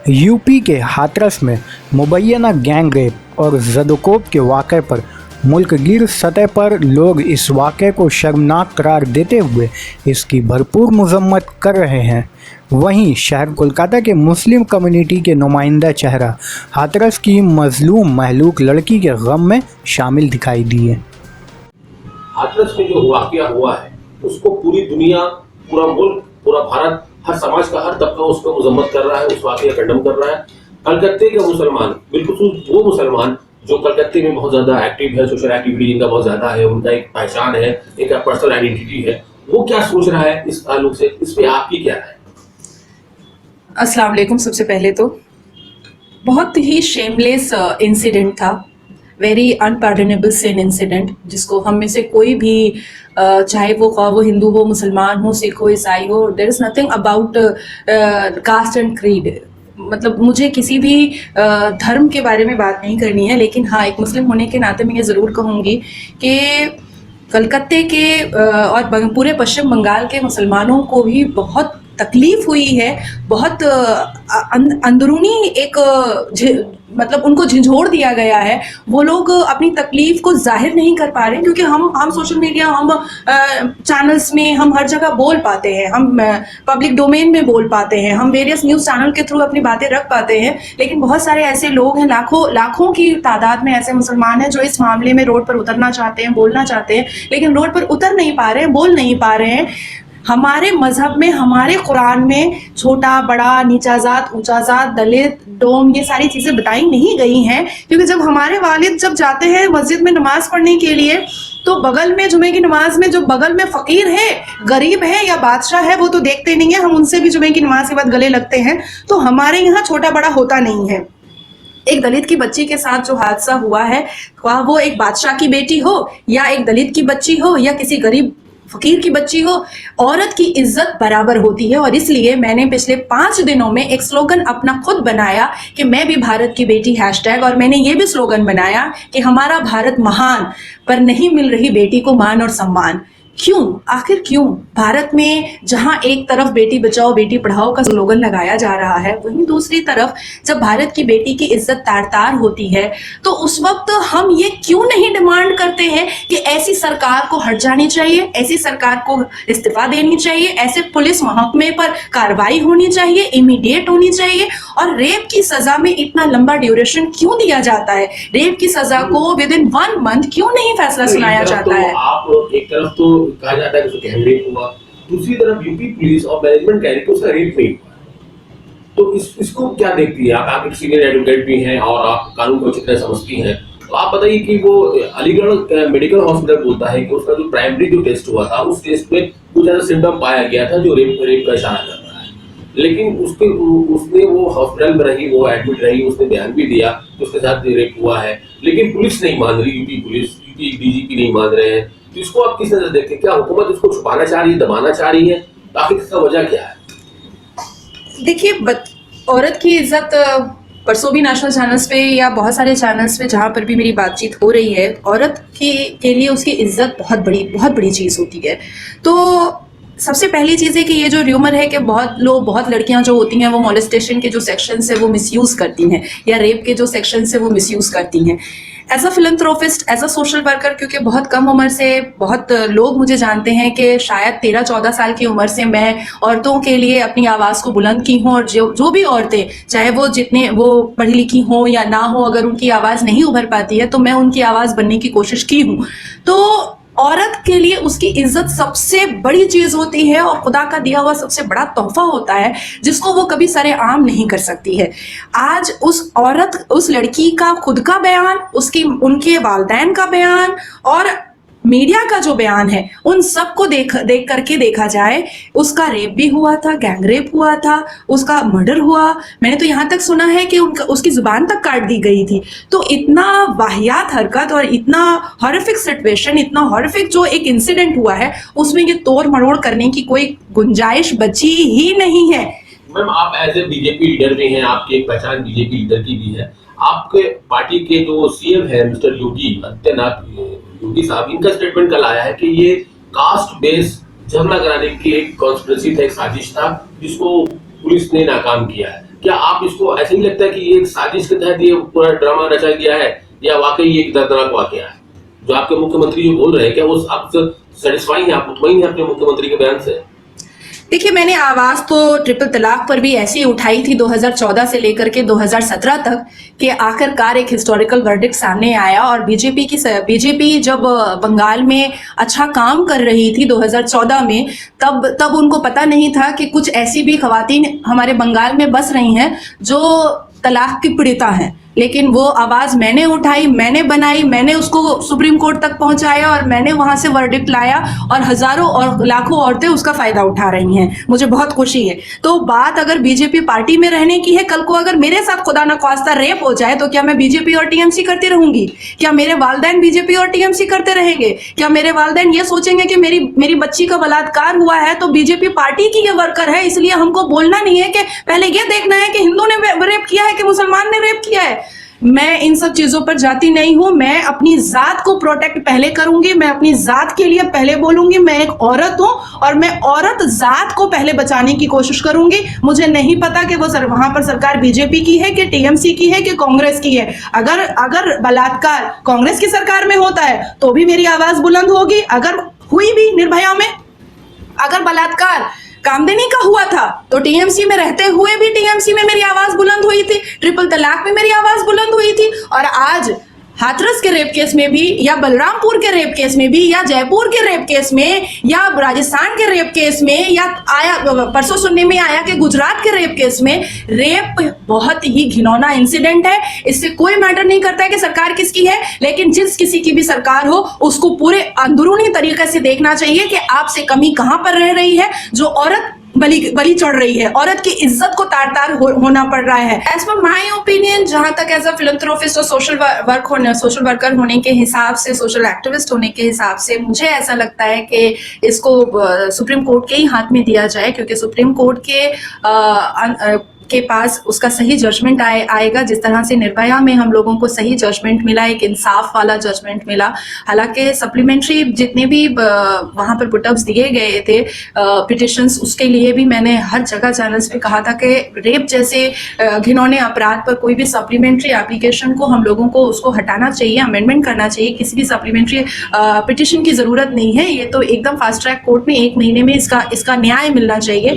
UP के हाथरस में मुबैना gang rape और ज़दोकोब के वाक़े पर मुल्कगीर सतह पर लोग इस वाक़े को शर्मनाक करार देते हुए इसकी भरपूर मज़म्मत कर रहे हैं। वहीं शहर कोलकाता के मुस्लिम कम्युनिटी के नुमाइंदा चेहरा हाथरस की मजलूम महलूक लड़की के गम में शामिल दिखाई दिए। हाथरस में जो वाक़या हुआ है उसको पूरी दुनिया, पूरा मुल्क, पूरा भारत, हर समाज का हर तबका उसको मजम्मत कर रहा है, उस वाक़े का कंडम कर रहा है। कलकत्ते के मुसलमान, बिल्कुल वो मुसलमान जो कलकत्ते में बहुत ज्यादा एक्टिव है, सोशल एक्टिविटी जिनका बहुत ज्यादा है, उनका एक पहचान है, एक पर्सनल आइडेंटिटी है, वो क्या सोच रहा है इस ताल्लुक से, इस पे आपकी क्या है? अस्सलाम वालेकुम। सबसे पहले तो बहुत ही शेमलेस इंसिडेंट था, वेरी अनपार्डनेबल सिन इंसिडेंट, जिसको हम में से कोई भी चाहे वो हिंदू हो, मुसलमान हो, सिख हो, ईसाई हो, there is nothing about caste and creed. मतलब मुझे किसी भी धर्म के बारे में बात नहीं करनी है, लेकिन हाँ, एक मुस्लिम होने के नाते मैं ये ज़रूर कहूँगी कि कलकत्ते के और पूरे पश्चिम बंगाल के मुसलमानों को भी बहुत तकलीफ हुई है, बहुत अंदरूनी एक मतलब उनको झिझोड़ दिया गया है। वो लोग अपनी तकलीफ को जाहिर नहीं कर पा रहे हैं, क्योंकि हम सोशल मीडिया, हम चैनल्स में, हम हर जगह बोल पाते हैं, हम पब्लिक डोमेन में बोल पाते हैं, हम वेरियस न्यूज़ चैनल के थ्रू अपनी बातें रख पाते हैं। लेकिन बहुत सारे ऐसे लोग हैं, लाखों की तादाद में ऐसे मुसलमान हैं जो इस मामले में रोड पर उतरना चाहते हैं, बोलना चाहते हैं, लेकिन रोड पर उतर नहीं पा रहे हैं, बोल नहीं पा रहे हैं। हमारे मजहब में, हमारे कुरान में छोटा बड़ा, नीचा जात, ऊंचा जात, दलित, डोम, ये सारी चीज़ें बताई नहीं गई हैं। क्योंकि जब हमारे वालिद जब जाते हैं मस्जिद में नमाज पढ़ने के लिए, तो बगल में जुमे की नमाज में जो बगल में फ़कीर है, गरीब है या बादशाह है, वो तो देखते नहीं है। हम उनसे भी जुमे की नमाज के बाद गले लगते हैं। तो हमारे यहाँ छोटा बड़ा होता नहीं है। एक दलित की बच्ची के साथ जो हादसा हुआ है, वो एक बादशाह की बेटी हो या एक दलित की बच्ची हो या किसी गरीब फकीर की बच्ची हो, औरत की इज्जत बराबर होती है। और इसलिए मैंने पिछले 5 दिनों में एक स्लोगन अपना खुद बनाया कि मैं भी भारत की बेटी हैशटैग, और मैंने ये भी स्लोगन बनाया कि हमारा भारत महान, पर नहीं मिल रही बेटी को मान और सम्मान। क्यों? आखिर क्यों? भारत में जहां एक तरफ बेटी बचाओ बेटी पढ़ाओ का स्लोगन लगाया जा रहा है, वहीं दूसरी तरफ जब भारत की बेटी की इज्जत तार तार होती है, तो उस वक्त हम ये क्यों नहीं डिमांड करते हैं कि ऐसी सरकार को हट जानी चाहिए, ऐसी सरकार को इस्तीफा देनी चाहिए, ऐसे पुलिस महकमे पर कार्रवाई होनी चाहिए, इमीडिएट होनी चाहिए। और रेप की सजा में इतना लंबा ड्यूरेशन क्यों दिया जाता है? रेप की सजा को विद इन 1 मंथ क्यों नहीं फैसला सुनाया जाता है? आप एक तरफ तो कहा जाता है कि उसका गैंग रेप हुआ, दूसरी तरफ यूपी पुलिस और मैनेजमेंट कह रही है कि उसका रेप नहीं हुआ। तो इसको क्या देखती है आप एक सीनियर एडवोकेट भी हैं और आप कानून को अच्छी तरह समझती हैं, तो आप बताइए कि वो अलीगढ़ मेडिकल हॉस्पिटल बोलता है कि उसका जो प्राइमरी जो टेस्ट हुआ था, उस टेस्ट में कुछ ऐसा सिम्टम पाया गया था जो रेप का इशारा कर रहा है। लेकिन उसने वो हॉस्पिटल में रही, वो एडमिट रही, उसने बयान भी दिया कि उसके साथ रेप हुआ है, लेकिन पुलिस नहीं मान रही, यूपी डीजीपी नहीं मान रहे हैं। तो इसको आप किस नजर देखते हैं? क्या हुकूमत इसको छुपाना चाह रही है, दबाना चाह रही है? आखिर इसका वजह क्या है? देखिए, औरत की इज्जत परसों भी नेशनल चैनल्स पे या बहुत सारे चैनल्स पे जहाँ पर भी मेरी बातचीत हो रही है, औरत के लिए उसकी इज्जत बहुत बड़ी चीज़ होती है। तो सबसे पहली चीज़ है कि ये जो र्यूमर है कि बहुत लड़कियां जो होती हैं वो मॉलेस्टेशन के जो सेक्शन से वो मिसयूज़ करती हैं, या रेप के जो सेक्शन से वो मिसयूज़ करती हैं। As a philanthropist, as a social worker, क्योंकि बहुत कम उम्र से बहुत लोग मुझे जानते हैं कि शायद 13-14 साल की उम्र से मैं औरतों के लिए अपनी आवाज़ को बुलंद की हूँ। और जो भी औरतें, चाहे वो जितने वो पढ़ी लिखी हों या ना हो, अगर उनकी आवाज़ नहीं उभर पाती है तो मैं उनकी आवाज़ बनने की कोशिश की हूँ। तो औरत के लिए उसकी इज्जत सबसे बड़ी चीज़ होती है और खुदा का दिया हुआ सबसे बड़ा तोहफा होता है, जिसको वो कभी सरेआम नहीं कर सकती है। आज उस औरत, उस लड़की का खुद का बयान, उनके वालिदैन का बयान और मीडिया का जो बयान है, उन सबको देख करके देखा जाए, उसका रेप भी हुआ था, गैंग रेप हुआ था, उसका मर्डर हुआ। मैंने तो यहाँ तक सुना है कि उसकी जुबान तक काट दी गई थी। तो इतना वाहियात हरकत और इतना हॉरिफिक सिचुएशन, इतना हॉरिफिक जो एक इंसिडेंट हुआ है, उसमें ये तोड़ मरोड़ करने की कोई गुंजाइश बची ही नहीं है। मैम, आप एज ए बीजेपी लीडर भी हैं, आपकी एक पहचान बीजेपी लीडर की भी है। आपके पार्टी के जो सीएम है मिस्टर योगी आदित्यनाथ योगी साहब, इनका स्टेटमेंट कल आया है कि ये कास्ट बेस्ड झगड़ा कराने की एक कॉन्स्पिरेसी था, एक साजिश था, जिसको पुलिस ने नाकाम किया है। क्या आप इसको ऐसे नहीं लगता है कि ये एक साजिश के तहत ये पूरा ड्रामा रचा गया है, या वाकई एक दर्दनाक वाकया है? जो आपके मुख्यमंत्री जो बोल रहे हैं, क्या वो आप सेटिस्फाई हैं, आप मुतमईन हैं अपने मुख्यमंत्री के बयान से? देखिए, मैंने आवाज तो ट्रिपल तलाक पर भी ऐसी उठाई थी 2014 से लेकर के 2017 तक कि आखिरकार एक हिस्टोरिकल वर्डिक्ट सामने आया। और बीजेपी जब बंगाल में अच्छा काम कर रही थी 2014 में, तब उनको पता नहीं था कि कुछ ऐसी भी खवातीन हमारे बंगाल में बस रही हैं जो तलाक की पीड़िता हैं। लेकिन वो आवाज़ मैंने उठाई, मैंने बनाई, मैंने उसको सुप्रीम कोर्ट तक पहुंचाया और मैंने वहां से वर्डिक्ट लाया, और हजारों और लाखों औरतें उसका फायदा उठा रही हैं। मुझे बहुत खुशी है। तो बात अगर बीजेपी पार्टी में रहने की है, कल को अगर मेरे साथ खुदा न ख्वास्ता रेप हो जाए तो क्या मैं बीजेपी और टीएमसी करती रहूंगी? क्या मेरे वालिदैन बीजेपी और टीएमसी करते रहेंगे? क्या मेरे वालिदैन ये सोचेंगे कि मेरी बच्ची का बलात्कार हुआ है तो बीजेपी पार्टी की ये वर्कर है, इसलिए हमको बोलना नहीं है कि पहले ये देखना है कि हिंदू ने रेप किया है कि मुसलमान ने रेप किया है? मैं इन सब चीजों पर जाती नहीं हूं। मैं अपनी जात को प्रोटेक्ट पहले करूंगी, मैं अपनी जात के लिए पहले बोलूंगी। मैं एक औरत हूं और मैं औरत जात को पहले बचाने की कोशिश करूंगी। मुझे नहीं पता कि वो वहां पर सरकार बीजेपी की है कि टीएमसी की है कि कांग्रेस की है। अगर बलात्कार कांग्रेस की सरकार में होता है तो भी मेरी आवाज बुलंद होगी। अगर हुई भी निर्भया में, अगर बलात्कार कामदेनी का हुआ था तो टीएमसी में रहते हुए भी टीएमसी में मेरी आवाज बुलंद हुई थी, ट्रिपल तलाक में मेरी आवाज बुलंद हुई थी। और आज हाथरस के रेप केस में भी, या बलरामपुर के रेप केस में भी, या जयपुर के रेप केस में, या राजस्थान के रेप केस में, या परसों सुनने में आया कि गुजरात के रेप केस में, रेप बहुत ही घिनौना इंसिडेंट है। इससे कोई मैटर नहीं करता है कि सरकार किसकी है, लेकिन जिस किसी की भी सरकार हो उसको पूरे अंदरूनी तरीके से देखना चाहिए कि आपसे कमी कहां पर रह रही है। जो औरत बली चढ़ रही है, औरत की इज्जत को तार होना पड़ रहा है। एज पर माई ओपिनियन, जहां तक एज अ फिलंथ्रोपिस्ट और सोशल वर्कर होने के हिसाब से, सोशल एक्टिविस्ट होने के हिसाब से, मुझे ऐसा लगता है कि इसको सुप्रीम कोर्ट के ही हाथ में दिया जाए, क्योंकि सुप्रीम कोर्ट के पास उसका सही जजमेंट आएगा। जिस तरह से निर्भया में हम लोगों को सही जजमेंट मिला, एक इंसाफ वाला जजमेंट मिला। हालांकि सप्लीमेंट्री जितने भी वहां पर पुटअप्स दिए गए थे, पिटिशंस, उसके लिए भी मैंने हर जगह चैनल्स पे कहा था कि रेप जैसे घिनौने अपराध पर कोई भी सप्लीमेंट्री एप्लीकेशन को हम लोगों को उसको हटाना चाहिए, अमेंडमेंट करना चाहिए। किसी भी सप्लीमेंट्री पिटिशन की जरूरत नहीं है। ये तो एकदम फास्ट ट्रैक कोर्ट में 1 महीने में इसका न्याय मिलना चाहिए।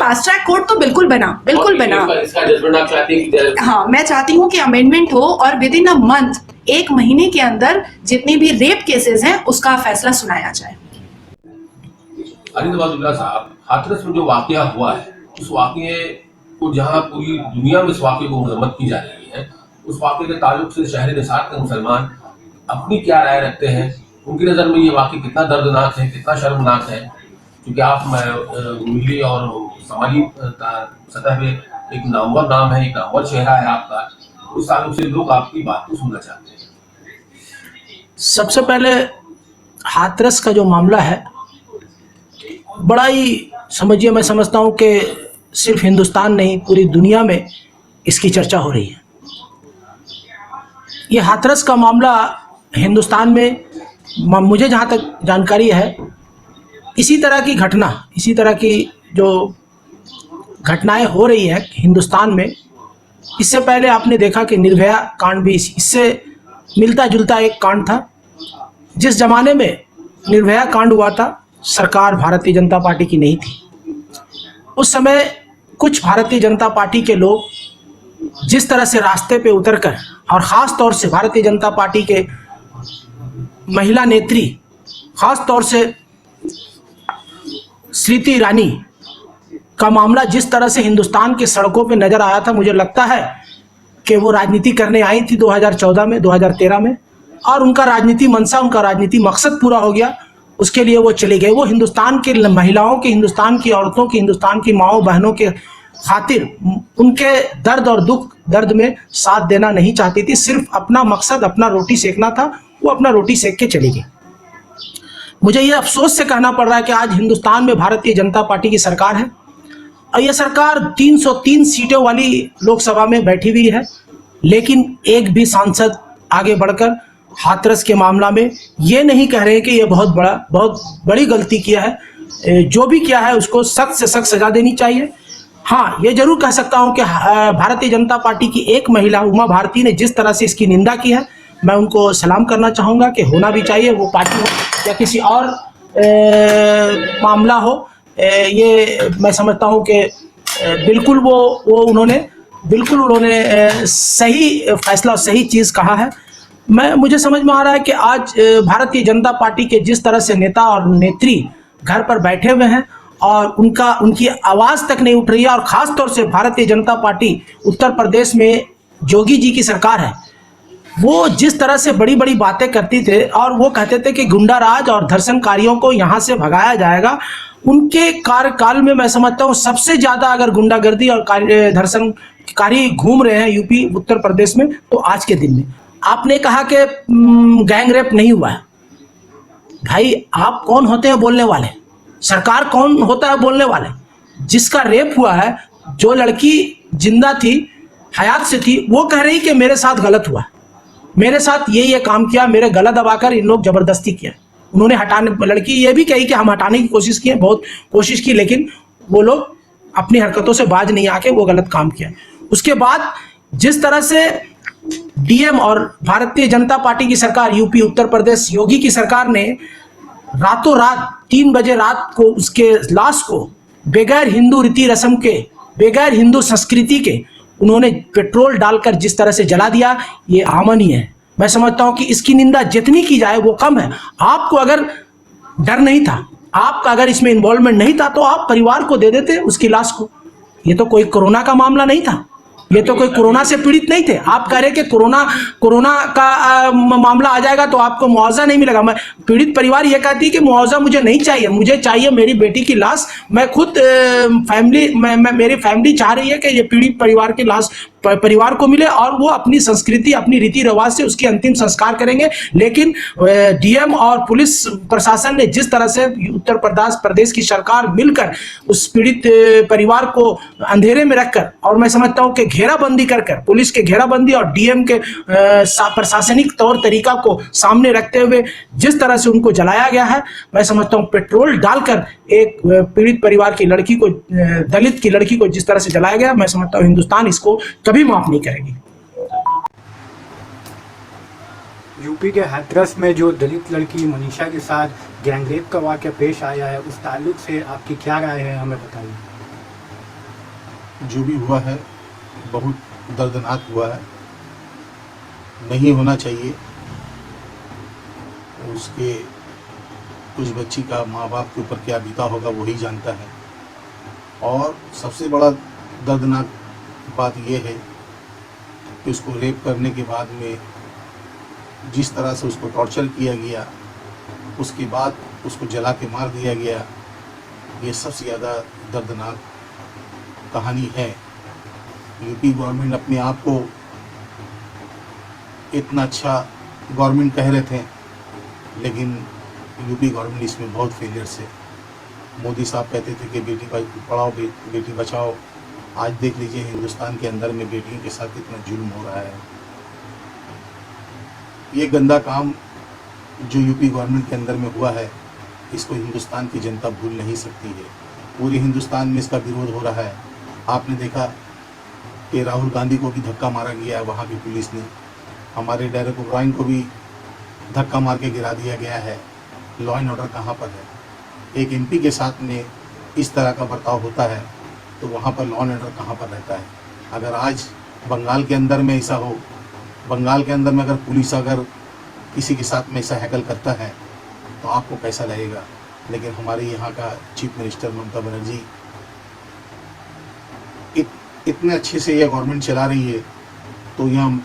फास्ट ट्रैक कोर्ट तो बिल्कुल बना। इसका जजमेंट आप चाहते हैं कि? हाँ, मैं चाहती हूँ कि अमेंडमेंट हो और विद इन अ मंथ, 1 महीने के अंदर जितने भी रेप केसेस हैं उसका फैसला सुनाया जाए। अरिंदम अब्दुल्ला साहब, हाथरस में जो वाकया हुआ है, उस वाकये को जहां पूरी दुनिया में इस वाकये को मजम्मत की जा रही है, उस वाकये के ताल्लुक से शहर निसार के मुसलमान अपनी क्या राय रखते हैं? उनकी नज़र में ये वाकया कितना दर्दनाक है, कितना शर्मनाक है? क्योंकि आप मिली और समाजी सतह पे एक नामवर नाम है, एक नामवर चेहरा है आपका, उस ताल्लुक से लोग आपकी बात को सुनना चाहते हैं। सबसे पहले हाथरस का जो मामला है, बड़ा ही समझिए, मैं समझता हूँ कि सिर्फ हिंदुस्तान नहीं, पूरी दुनिया में इसकी चर्चा हो रही है। ये हाथरस का मामला हिंदुस्तान में, मुझे जहाँ तक जानकारी है, इसी तरह की जो घटनाएं हो रही हैं हिंदुस्तान में, इससे पहले आपने देखा कि निर्भया कांड भी इससे मिलता जुलता एक कांड था। जिस जमाने में निर्भया कांड हुआ था, सरकार भारतीय जनता पार्टी की नहीं थी। उस समय कुछ भारतीय जनता पार्टी के लोग जिस तरह से रास्ते पे उतरकर, और ख़ास तौर से भारतीय जनता पार्टी के महिला नेत्री, ख़ास तौर से स्मृति ईरानी का मामला जिस तरह से हिंदुस्तान के सड़कों पे नज़र आया था, मुझे लगता है कि वो राजनीति करने आई थी 2014 में, 2013 में, और उनका राजनीति मनसा, उनका राजनीति मकसद पूरा हो गया। उसके लिए वो चले गए। वो हिंदुस्तान के महिलाओं की, हिंदुस्तान की औरतों की, हिंदुस्तान की माओ बहनों के खातिर उनके दर्द और दर्द में साथ देना नहीं चाहती थी। सिर्फ अपना मकसद, अपना रोटी सेकना था। वो अपना रोटी सेक के चली गई। मुझे ये अफसोस से कहना पड़ रहा है कि आज हिंदुस्तान में भारतीय जनता पार्टी की सरकार है और यह सरकार 303 सीटों वाली लोकसभा में बैठी हुई है, लेकिन एक भी सांसद आगे बढ़कर हाथरस के मामला में ये नहीं कह रहे कि ये बहुत बड़ी गलती किया है। जो भी किया है उसको सख्त से सख्त सजा देनी चाहिए। हाँ, ये जरूर कह सकता हूँ कि भारतीय जनता पार्टी की एक महिला उमा भारती ने जिस तरह से इसकी निंदा की है, मैं उनको सलाम करना चाहूँगा कि होना भी चाहिए, वो पार्टी हो या किसी और मामला हो। ये मैं समझता हूँ कि बिल्कुल बिल्कुल उन्होंने सही फैसला और सही चीज़ कहा है। मुझे समझ में आ रहा है कि आज भारतीय जनता पार्टी के जिस तरह से नेता और नेत्री घर पर बैठे हुए हैं और उनकी आवाज़ तक नहीं उठ रही है, और ख़ास तौर से भारतीय जनता पार्टी उत्तर प्रदेश में योगी जी की सरकार है, वो जिस तरह से बड़ी बड़ी बातें करती थे और वो कहते थे कि गुंडाराज और धर्षणकारियों को यहाँ से भगाया जाएगा, उनके कार्यकाल में मैं समझता हूँ सबसे ज़्यादा अगर गुंडागर्दी और धर्षणकारी घूम रहे हैं यूपी उत्तर प्रदेश में तो आज के दिन में। आपने कहा कि गैंग रेप नहीं हुआ है। भाई, आप कौन होते हैं बोलने वाले? सरकार कौन होता है बोलने वाले? जिसका रेप हुआ है, जो लड़की जिंदा थी, हयात से थी, वो कह रही कि मेरे साथ गलत हुआ, मेरे साथ ये काम किया, मेरे गला दबाकर इन लोग जबरदस्ती किया। उन्होंने हटाने, लड़की ये भी कही कि हम हटाने की कोशिश किए, बहुत कोशिश की, लेकिन वो लोग अपनी हरकतों से बाज नहीं आके वो गलत काम किया। उसके बाद जिस तरह से डीएम और भारतीय जनता पार्टी की सरकार, यूपी उत्तर प्रदेश योगी की सरकार ने रातों रात 3 बजे रात को उसके लाश को बगैर हिंदू रीति रस्म के, बगैर हिंदू संस्कृति के उन्होंने पेट्रोल डालकर जिस तरह से जला दिया, ये अमानवीय है। मैं समझता हूं कि इसकी निंदा जितनी की जाए वो कम है। आपको अगर डर नहीं था, आपका अगर इसमें इन्वॉल्वमेंट नहीं था, तो आप परिवार को दे देते उसकी लाश को। ये तो कोई कोरोना का मामला नहीं था, ये तो कोई कोरोना से पीड़ित नहीं थे। आप कह रहे कि कोरोना का मामला आ जाएगा तो आपको मुआवजा नहीं मिलेगा। मैं पीड़ित परिवार ये कहती है कि मुआवजा मुझे नहीं चाहिए, मुझे चाहिए मेरी बेटी की लाश। मैं खुद मेरी फैमिली चाह रही है कि ये पीड़ित परिवार की लाश परिवार को मिले और वो अपनी संस्कृति, अपनी रीति रिवाज से उसकी अंतिम संस्कार करेंगे। लेकिन डीएम और पुलिस प्रशासन ने जिस तरह से उत्तर प्रदेश की सरकार मिलकर उस पीड़ित परिवार को अंधेरे में रखकर, और मैं समझता हूं कि घेराबंदी कर पुलिस के घेराबंदी और डीएम के प्रशासनिक तौर तरीका को सामने रखते हुए जिस तरह से उनको जलाया गया है, मैं समझता हूं पेट्रोल डालकर एक पीड़ित परिवार की लड़की को, दलित की लड़की को जिस तरह से जलाया गया, मैं समझता हूं हिंदुस्तान इसको कभी माफ नहीं करेगी। यूपी के हाथरस में जो दलित लड़की मनीषा के साथ गैंगरेप का वाक़या पेश आया है, उस ताल्लुक से आपकी क्या राय है, हमें बताइए। जो भी हुआ है बहुत दर्दनाक हुआ है, नहीं होना चाहिए। उसके उस बच्ची का माँ बाप के ऊपर क्या बीता होगा वही जानता है। और सबसे बड़ा दर्दनाक बात यह है कि उसको रेप करने के बाद में जिस तरह से उसको टॉर्चर किया गया, उसके बाद उसको जला के मार दिया गया, ये सबसे ज़्यादा दर्दनाक कहानी है। यूपी गवर्नमेंट अपने आप को इतना अच्छा गवर्नमेंट कह रहे थे, लेकिन यूपी गवर्नमेंट इसमें बहुत फेलियर्स है। मोदी साहब कहते थे कि बेटी पढ़ाओ बेटी बचाओ। आज देख लीजिए हिंदुस्तान के अंदर में बेटियों के साथ कितना जुल्म हो रहा है। ये गंदा काम जो यूपी गवर्नमेंट के अंदर में हुआ है, इसको हिंदुस्तान की जनता भूल नहीं सकती है। पूरे हिंदुस्तान में इसका विरोध हो रहा है। आपने देखा कि राहुल गांधी को भी धक्का मारा गया है वहाँ की पुलिस ने, हमारे डेरेक ओब्रायन को भी धक्का मार के गिरा दिया गया है। लॉ एंड ऑर्डर कहाँ पर है? एक एमपी के साथ में इस तरह का बर्ताव होता है तो वहाँ पर लॉ एंड ऑर्डर कहाँ पर रहता है? अगर आज बंगाल के अंदर में ऐसा हो, बंगाल के अंदर में अगर पुलिस अगर किसी के साथ में ऐसा हैकल करता है तो आपको कैसा लगेगा? लेकिन हमारे यहाँ का चीफ मिनिस्टर ममता बनर्जी इतने अच्छे से यह गवर्नमेंट चला रही है, तो यहाँ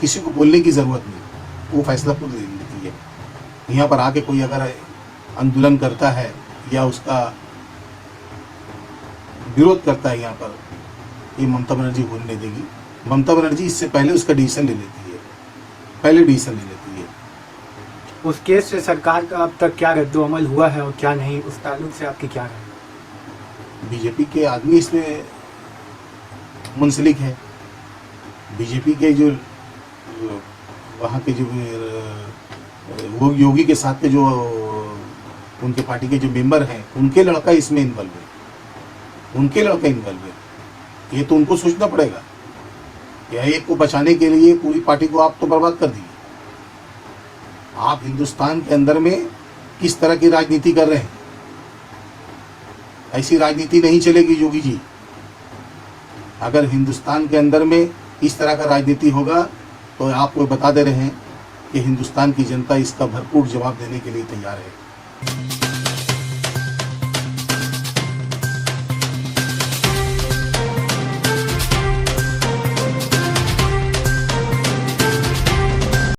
किसी को बोलने की ज़रूरत नहीं, वो फैसला खुद ले लेती है। यहाँ पर आके कोई अगर आंदोलन करता है या उसका विरोध करता है यहाँ पर, ये ममता बनर्जी बोलने देगी? ममता बनर्जी इससे पहले उसका डिसीजन ले लेती है, पहले डिसीजन ले लेती है। उस केस से सरकार का अब तक क्या रद्दोअमल हुआ है और क्या नहीं, उस ताल्लुक से आपकी क्या राय? बीजेपी के आदमी इसमें मुंसलिक है। बीजेपी के जो वहाँ के जो वो योगी के साथ के जो उनके पार्टी के जो मेंबर हैं, उनके लड़का इसमें इन्वॉल्व है। उनके लड़के इन्वॉल्व है। ये तो उनको सोचना पड़ेगा। या एक को बचाने के लिए पूरी पार्टी को आप तो बर्बाद कर दिए। आप हिंदुस्तान के अंदर में किस तरह की राजनीति कर रहे हैं? ऐसी राजनीति नहीं चलेगी योगी जी। अगर हिंदुस्तान के अंदर में इस तरह का राजनीति होगा तो आपको बता दे रहे हैं कि हिंदुस्तान की जनता इसका भरपूर जवाब देने के लिए तैयार है।